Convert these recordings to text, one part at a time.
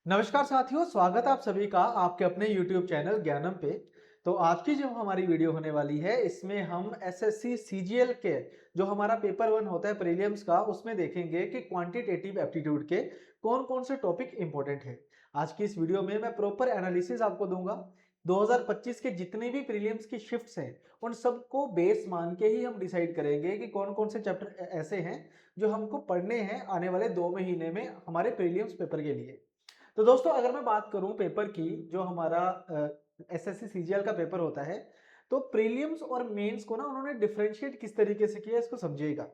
नमस्कार साथियों, स्वागत है आप सभी का आपके अपने YouTube चैनल ज्ञानम पे। तो आज की जो हमारी वीडियो होने वाली है इसमें हम एसएससी सीजीएल के जो हमारा पेपर वन होता है प्रीलिम्स का उसमें देखेंगे कि क्वांटिटेटिव एप्टीट्यूड के कौन कौन से टॉपिक इंपॉर्टेंट है। आज की इस वीडियो में मैं प्रॉपर एनालिसिस आपको दूंगा। 2025 के जितने भी प्रीलिम्स की शिफ्ट्स हैं उन सबको बेस मान के ही हम डिसाइड करेंगे कि कौन कौन से चैप्टर ऐसे हैं जो हमको पढ़ने हैं आने वाले 2 महीने में हमारे प्रीलिम्स पेपर के लिए। तो दोस्तों अगर मैं बात करूं पेपर की, जो हमारा एसएससी सीजीएल का पेपर होता है, तो प्रीलिम्स और मेंस को ना उन्होंने डिफरेंशिएट किस तरीके से किया इसको समझिएगा।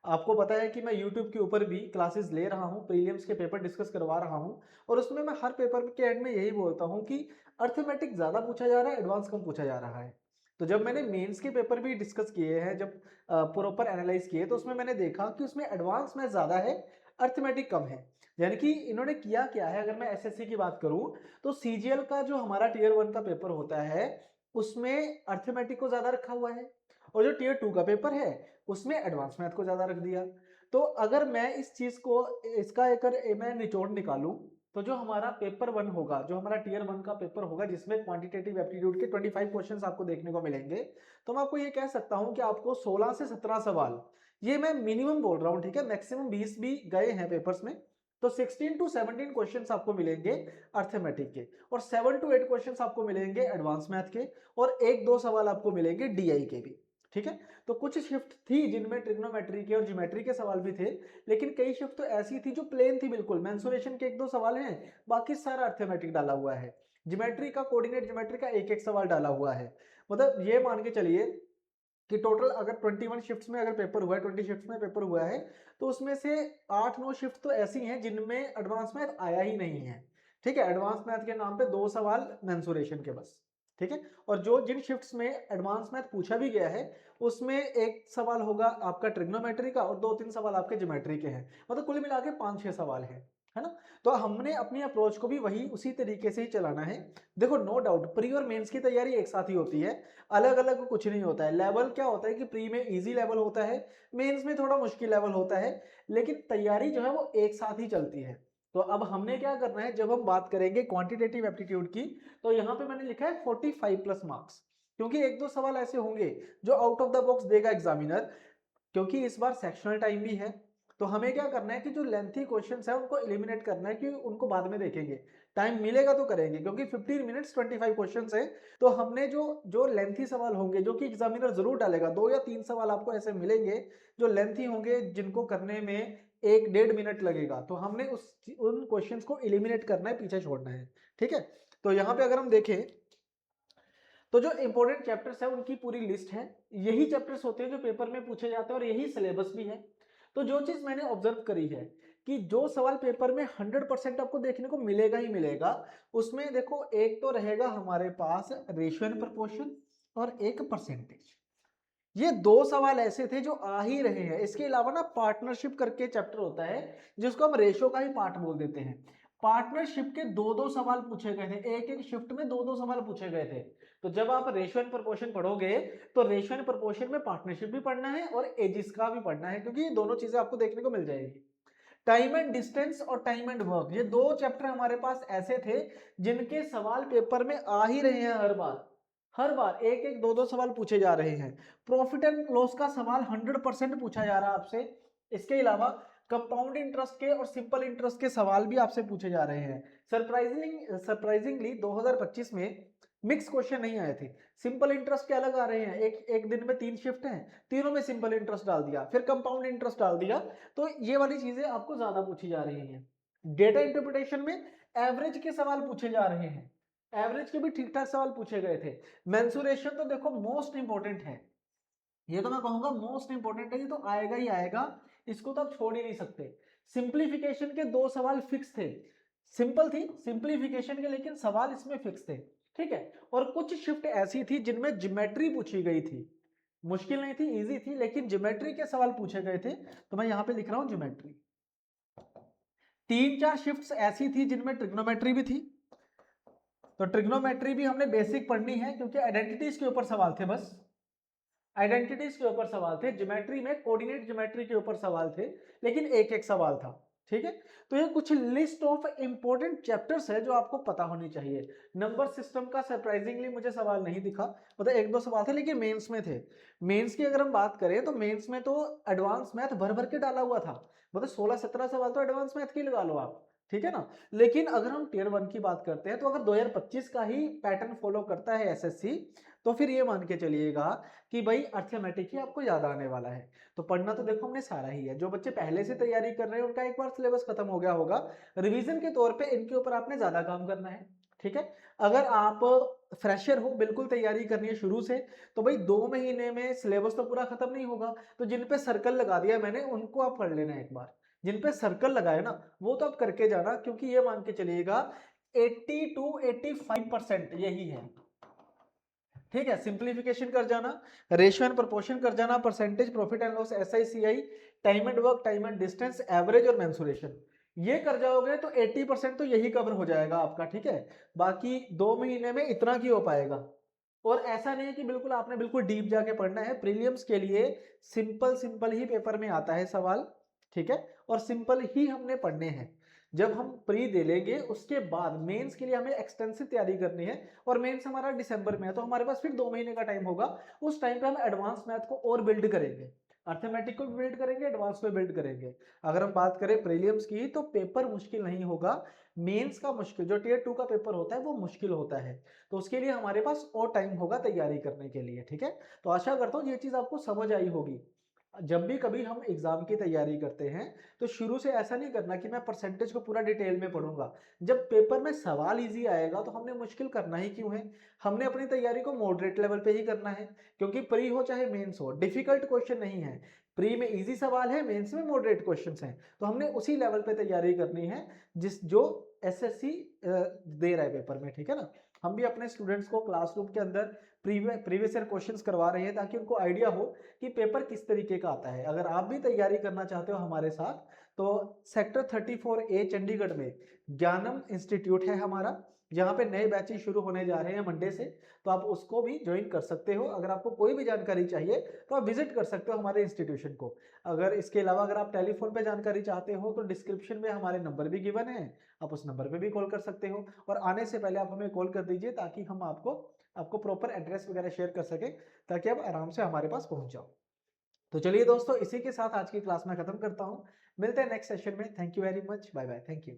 आपको पता है कि मैं यूट्यूब के ऊपर भी क्लासेस ले रहा हूं, प्रीलिम्स के पेपर डिस्कस करवा रहा हूं और उसमें मैं हर पेपर के एंड में यही बोलता हूं कि अर्थमेटिक ज्यादा पूछा जा रहा है, एडवांस कम पूछा जा रहा है। तो जब मैंने मेंस के पेपर भी डिस्कस किए हैं, जब प्रॉपर एनालाइज किए, तो उसमें मैंने देखा कि उसमें एडवांस मैथ ज्यादा है, अर्थमेटिक कम है। यानी कि इन्होंने किया क्या है, अगर मैं एसएससी की बात करूं तो सीजीएल का जो हमारा टीयर 1 का पेपर होता है उसमें अर्थमेटिक को ज्यादा रखा हुआ है और जो टीयर 2 का पेपर है उसमें एडवांस मैथ को ज्यादा रख दिया। तो अगर मैं इस चीज को इसका एक मैं निचोड़ निकालूं तो जो हमारा पेपर वन होगा, जो हमारा टीयर 1 का पेपर होगा जिसमें क्वांटिटेटिव एप्टीट्यूड के 25 क्वेश्चंस आपको देखने को मिलेंगे, तो मैं आपको ये कह सकता हूं कि आपको 16 से 17 सवाल, ये मैं मिनिमम बोल रहा हूं, ठीक है, मैक्सिमम 20 भी गए हैं पेपर्स में, तो 16 टू 17 क्वेश्चंस आपको मिलेंगे अर्थमेटिक के और 7 टू 8 क्वेश्चंस आपको मिलेंगे एडवांस मैथ के और एक दो सवाल आपको मिलेंगे डीआई के भी। ठीक है, तो कुछ शिफ्ट थी जिनमें ट्रिग्नोमेट्री के और ज्योमेट्री के सवाल भी थे, लेकिन कई शिफ्ट तो ऐसी थी जो प्लेन थी, बिल्कुल मेंसुरेशन के एक दो सवाल हैं, बाकी सारा अर्थमेटिक डाला हुआ है। ज्योमेट्री का, कोऑर्डिनेट ज्योमेट्री का एक एक सवाल डाला हुआ है। मतलब ये मान के चलिए कि टोटल अगर 21 शिफ्ट्स में अगर पेपर हुआ है, 20 शिफ्ट्स में पेपर हुआ है, तो उसमें से 8-9 शिफ्ट तो ऐसी हैं जिनमें एडवांस मैथ आया ही नहीं है। ठीक है, एडवांस मैथ के नाम पे दो सवाल मेंसुरेशन के बस। ठीक है, और जो जिन शिफ्ट्स में एडवांस मैथ पूछा भी गया है उसमें एक सवाल होगा आपका ट्रिग्नोमेट्री का और 2-3 सवाल आपके ज्योमेट्री के हैं, मतलब कुल मिला के 5-6 सवाल है ना। तो हमने अपनी अप्रोच को भी वही उसी तरीके से ही चलाना है। देखो, नो डाउट प्री और मेंस की तैयारी एक साथ ही होती है, अलग अलग कुछ नहीं होता है। लेवल क्या होता है कि प्री में इजी लेवल होता है, मेंस में थोड़ा मुश्किल लेवल होता है, लेकिन तैयारी जो है वो एक साथ ही चलती है। तो अब हमने क्या करना है, जब हम बात करेंगे क्वांटिटेटिव एप्टीट्यूड की, तो यहाँ पे मैंने लिखा है 45 प्लस मार्क्स, क्योंकि एक दो सवाल ऐसे होंगे जो आउट ऑफ द बॉक्स देगा एग्जामिनर, क्योंकि इस बार सेक्शनल टाइम भी है। तो हमें क्या करना है कि जो लेंथी क्वेश्चंस है उनको एलिमिनेट करना है, कि उनको बाद में देखेंगे, टाइम मिलेगा तो करेंगे, क्योंकि 15 मिनट्स 25 क्वेश्चंस है। तो हमने जो जो लेंथी सवाल होंगे जो कि एग्जामिनर जरूर डालेगा, 2 या 3 सवाल आपको ऐसे मिलेंगे जो लेंथी होंगे, जिनको करने में 1-1.5 मिनट लगेगा, तो हमने उन क्वेश्चंस को एलिमिनेट करना है, पीछे छोड़ना है। ठीक है, तो यहाँ पे अगर हम देखें तो जो इंपॉर्टेंट चैप्टर्स है उनकी पूरी लिस्ट है। यही चैप्टर्स होते हैं जो पेपर में पूछे जाते हैं और यही सिलेबस भी है। तो जो चीज मैंने ऑब्जर्व करी है कि जो सवाल पेपर में 100% आपको देखने को मिलेगा ही मिलेगा, उसमें देखो एक तो रहेगा हमारे पास रेशियो एंड प्रोपोर्शन और एक परसेंटेज। ये दो सवाल ऐसे थे जो आ ही रहे हैं। इसके अलावा ना पार्टनरशिप करके चैप्टर होता है जिसको हम रेशो का ही पार्ट बोल देते हैं। पार्टनरशिप के दो दो सवाल पूछे गए थे, एक एक शिफ्ट में दो दो सवाल पूछे गए थे। तो जब आप रेशो एंड प्रोपोर्शन पढ़ोगे तो रेशो एंड प्रोपोर्शन में पार्टनरशिप भी पढ़ना है और एजिस का भी पढ़ना है, क्योंकि ये दोनों चीजें आपको देखने को मिल जाएगी। टाइम एंड डिस्टेंस और टाइम एंड वर्क, ये दो चैप्टर हमारे पास ऐसे थे जिनके सवाल पेपर में आ ही रहे हैं। हर बार एक एक दो दो सवाल पूछे जा रहे हैं। प्रॉफिट एंड लॉस का सवाल 100% पूछा जा रहा है आपसे। इसके अलावा कंपाउंड इंटरेस्ट के और सिंपल इंटरेस्ट के सवाल भी आपसे पूछे जा रहे हैं। सरप्राइजिंगली 2025 में मिक्स क्वेश्चन नहीं आए थे। सिंपल इंटरेस्ट के अलग आ रहे हैं, एक एक दिन में 3 शिफ्ट हैं, तीनों में सिंपल इंटरेस्ट डाल दिया, फिर कंपाउंड इंटरेस्ट डाल दिया। तो ये वाली चीजें आपको ज्यादा पूछी जा रही हैं। डेटा इंटरप्रिटेशन में एवरेज के सवाल पूछे जा रहे हैं, एवरेज के भी ठीक ठाक सवाल पूछे गए थे। मेंसुरेशन तो देखो मोस्ट इंपॉर्टेंट है, ये तो मैं कहूंगा मोस्ट इंपॉर्टेंट है, ये तो आएगा ही आएगा, इसको तो आप छोड़ ही नहीं सकते। सिंप्लीफिकेशन के दो सवाल फिक्स थे, सिंपल थी सिंप्लीफिकेशन के, लेकिन सवाल इसमें फिक्स थे। ठीक है, और कुछ शिफ्ट ऐसी थी जिनमें ज्योमेट्री पूछी गई थी, मुश्किल नहीं थी, इजी थी, लेकिन ज्योमेट्री के सवाल पूछे गए थे। तो मैं यहां पे लिख रहा हूं ज्योमेट्री। 3-4 शिफ्ट्स ऐसी थी जिनमें ट्रिग्नोमेट्री भी थी, तो ट्रिग्नोमेट्री भी हमने बेसिक पढ़नी है, क्योंकि आइडेंटिटीज के ऊपर सवाल थे, बस आइडेंटिटीज के ऊपर सवाल थे। ज्योमेट्री में कोऑर्डिनेट ज्योमेट्री के ऊपर सवाल थे, लेकिन एक एक सवाल था। ठीक है। तो ये कुछ लिस्ट ऑफ इंपॉर्टेंट चैप्टर्स है जो आपको पता होनी चाहिए। नंबर सिस्टम का सरप्राइजिंगली मुझे सवाल नहीं दिखा, मतलब एक दो सवाल थे लेकिन मेंस में थे। मेंस की अगर हम बात करें तो मेंस में तो एडवांस मैथ भर भर के डाला हुआ था, मतलब 16-17 सवाल तो एडवांस मैथ के लगा लो आप, ठीक है ना। लेकिन अगर हम टियर 1 की बात करते हैं तो अगर 2025 का ही पैटर्न फॉलो करता है एसएससी, तो फिर ये मान के चलिएगा कि भाई अर्थमेटिक ही आपको याद आने वाला है। तो पढ़ना तो देखो हमने सारा ही है। जो बच्चे पहले से तैयारी कर रहे हैं उनका एक बार सिलेबस खत्म हो गया होगा, रिवीजन के तौर पे इनके ऊपर आपने ज्यादा काम करना है, ठीक है। अगर आप फ्रेशर हो, बिल्कुल तैयारी करनी है शुरू से, तो भाई 2 महीने में सिलेबस तो पूरा खत्म नहीं होगा। तो जिन पे सर्कल लगा दिया मैंने उनको आप पढ़ लेना एक बार, जिन पे सर्कल लगाए ना वो तो आप करके जाना, क्योंकि ये मान के चलिएगा 80 to 85% यही है, ठीक है। सिंप्लीफिकेशन कर जाना, रेशियो एंड प्रोपोर्शन कर जाना, percentage, profit and loss, SI CI, time and work, time and distance, average और मेंसुरेशन, ये कर जाओगे तो 80% तो यही कवर हो जाएगा आपका, ठीक है। बाकी 2 महीने में इतना की हो पाएगा। और ऐसा नहीं है कि बिल्कुल आपने बिल्कुल डीप जाके पढ़ना है। प्रीलिम्स के लिए सिंपल सिंपल ही पेपर में आता है सवाल, ठीक है, और सिंपल ही हमने पढ़ने हैं। जब हम प्री दे लेंगे उसके बाद मेंस के लिए हमें एक्सटेंसिव तैयारी करनी है, और मेंस हमारा दिसंबर में है, तो हमारे पास फिर 2 महीने का टाइम होगा। उस टाइम पे हम एडवांस मैथ को और बिल्ड करेंगे, अर्थमेटिक को भी बिल्ड करेंगे, एडवांस को बिल्ड करेंगे। अगर हम बात करें प्रीलिम्स की तो पेपर मुश्किल नहीं होगा, मेंस का मुश्किल, जो टियर 2 का पेपर होता है वो मुश्किल होता है। तो उसके लिए हमारे पास और टाइम होगा तैयारी करने के लिए, ठीक है। तो आशा करता हूँ ये चीज आपको समझ आई होगी। जब भी कभी हम एग्जाम की तैयारी करते हैं तो शुरू से ऐसा नहीं करना कि मैं परसेंटेज को पूरा डिटेल में पढ़ूंगा। जब पेपर में सवाल इजी आएगा तो हमने मुश्किल करना ही क्यों है। हमने अपनी तैयारी को मॉडरेट लेवल पे ही करना है, क्योंकि प्री हो चाहे मेंस हो, डिफिकल्ट क्वेश्चन नहीं है। प्री में इजी सवाल है, मेंस में मॉडरेट क्वेश्चंस हैं, तो हमने उसी लेवल पे तैयारी करनी है जिस जो एसएससी दे रहा है पेपर में, ठीक है ना। हम भी अपने स्टूडेंट्स को क्लासरूम के अंदर प्रीवियस ईयर क्वेश्चंस करवा रहे हैं ताकि उनको आइडिया हो कि पेपर किस तरीके का आता है। अगर आप भी तैयारी करना चाहते हो हमारे साथ, तो सेक्टर 34A चंडीगढ़ में ज्ञानम इंस्टीट्यूट है हमारा, जहाँ पे नए बैचेस शुरू होने जा रहे हैं मंडे से, तो आप उसको भी ज्वाइन कर सकते हो। अगर आपको कोई भी जानकारी चाहिए तो आप विजिट कर सकते हो हमारे इंस्टीट्यूशन को। अगर इसके अलावा अगर आप टेलीफोन पे जानकारी चाहते हो तो डिस्क्रिप्शन में हमारे नंबर भी गिवन है, आप उस नंबर पे भी कॉल कर सकते हो। और आने से पहले आप हमें कॉल कर दीजिए ताकि हम आपको आपको प्रॉपर एड्रेस वगैरह शेयर कर सके, ताकि आप आराम से हमारे पास पहुंच जाओ। तो चलिए दोस्तों, इसी के साथ आज की क्लास में खत्म करता हूं। मिलते हैं नेक्स्ट सेशन में। Thank you very much, bye bye, thank you.